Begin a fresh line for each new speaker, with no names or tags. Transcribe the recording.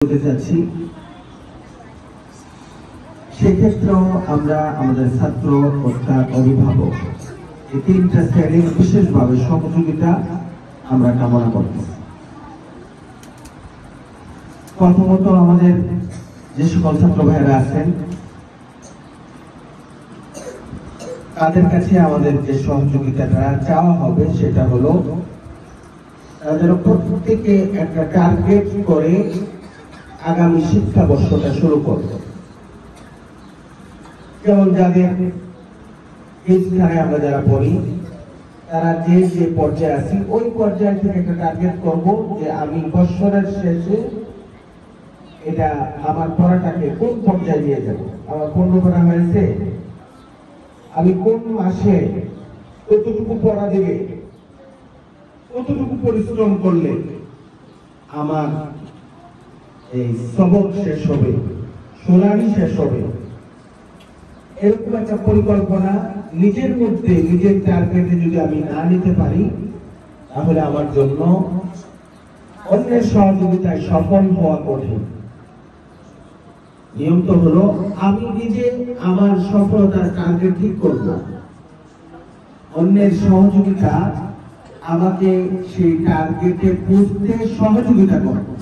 বলতে চাচ্ছি সেক্ষেত্রেও আমরা আমাদের ছাত্র অর্থাৎ অভিভাবক এই তিনটা শ্রেণীর বিশেষভাবে সহযোগিতা আমরা কামনা করছি। প্রথমত আমাদের যে সকল ছাত্র ভাইয়েরা আছেন তাদের কাছে আমাদের যে সহযোগিতাটা চাওয়া হবে সেটা হলো তাদের প্রত্যেকে একটা টার্গেট করে আগামী শিক্ষাবর্ষটা শুরু করবে। যেমন যাদের এই স্থানে আমরা যারা পড়ি তারা যে যে পর্যায়ে আছি ওই পর্যায় থেকে একটা টার্গেট করব যে আমি বছরের শেষে এটা আমার পড়াটাকে কোন পর্যায়ে নিয়ে যাব। আমার পূর্ণ করা হয়েছে, আমি কোন মাসে কতটুকু পড়া দেবে, কতটুকু পরিশ্রম করলে আমার এই সবক শেষ হবে, শুনানি শেষ হবে। এরকম একটা পরিকল্পনা নিজের মধ্যে নিজের টার্গেটে যদি আমি না নিতে পারি তাহলে আমার জন্য অন্যের সহযোগিতায় সফল হওয়া কঠিন। নিয়ম তো হলো আমি নিজে আমার সফলতার টার্গেট ঠিক করব, অন্যের সহযোগিতা আমাকে সেই টার্গেটে পৌঁছতে সহযোগিতা করবে।